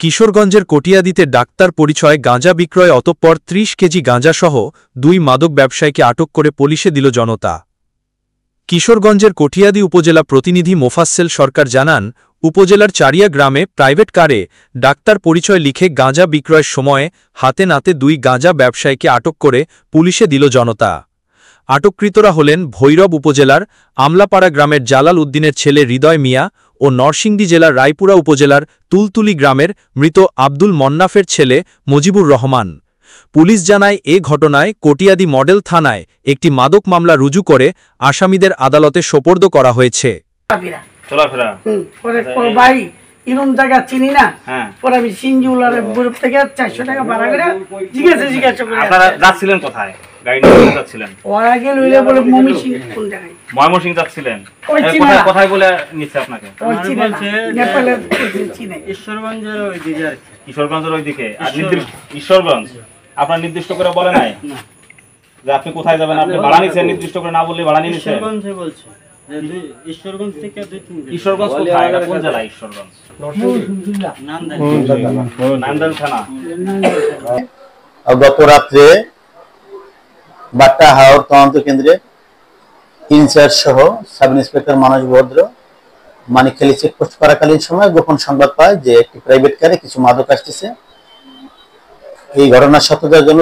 কিশোরগঞ্জের কটিয়াদীতে ডাক্তার পরিচয় গাঁজা বিক্রয় অতঃপর ৩০ কেজি গাঁজাসহ ২ মাদক ব্যবসায়ীকে আটক করে পুলিশে দিল জনতা। কিশোরগঞ্জের কটিয়াদী উপজেলা প্রতিনিধি মোফাজ্জেল সরকার জানান, উপজেলার চারিয়া গ্রামে প্রাইভেট কারে ডাক্তার পরিচয় লিখে গাঁজা বিক্রয়ের সময়ে হাতে নাতে ২ গাঁজা ব্যবসায়ীকে আটক করে পুলিশে দিল জনতা। আটককৃতরা হলেন ভৈরব উপজেলার আমলাপাড়া গ্রামের জালাল উদ্দিনের ছেলে হৃদয় মিয়া ও নরসিংদী জেলার রায়পুরা উপজেলার তুলতুলি গ্রামের মৃত আব্দুল মন্নাফের ছেলে মুজিবুর রহমান। পুলিশ জানায়, এ ঘটনায় কটিয়াদী মডেল থানায় একটি মাদক মামলা রুজু করে আসামিদের আদালতে সোপর্দ করা হয়েছে। ঈশ্বরগঞ্জ আপনার নির্দিষ্ট করে বলে নাই যে আপনি কোথায় যাবেন? আপনি ভাড়া নিছেন, নির্দিষ্ট করে না বললে ভাড়া নিয়ে নিছেন। ঈশ্বরগঞ্জ কোথায়? এটা কোন জেলা? ঈশ্বরগঞ্জ নান্দাইল থানা। গত রাত্রে বাট্টা হাওর তদন্ত কেন্দ্রে ইনচার্জ সহ সাব ইন্সপেক্টর মানস ভদ্র মানিকখালী চেকপোস্ট করাকালীন সময় গোপন সংবাদ পায় যে একটি প্রাইভেট কারে কিছু মাদক আসতেছে। এই ঘটনার সত্যতার জন্য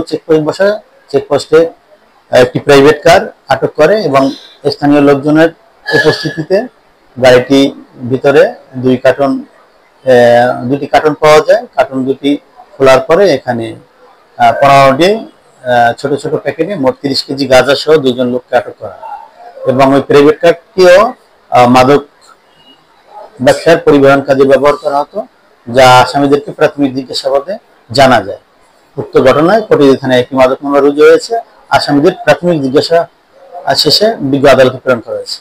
চেকপোস্টে একটি প্রাইভেট কার আটক করে এবং স্থানীয় লোকজনের উপস্থিতিতে গাড়িটি ভিতরে দুটি কার্টন পাওয়া যায়। কার্টন দুটি খোলার পরে এখানে 15টি ছোট ছোট প্যাকেটে মোট 30 কেজি গাঁজা সহ 2 জন লোককে আটক করা এবং ওই প্রাইভেট কারটিও মাদক ব্যবসার পরিবহন কাজে ব্যবহার করা হতো, যা আসামিদেরকে প্রাথমিক জিজ্ঞাসাবাদে জানা যায়। উক্ত ঘটনায় কটিয়াদী থানায় একটি মাদক মামলা রুজু হয়েছে। আসামিদের প্রাথমিক জিজ্ঞাসা শেষে বিজ্ঞ আদালতে প্রেরণ করা হয়েছে।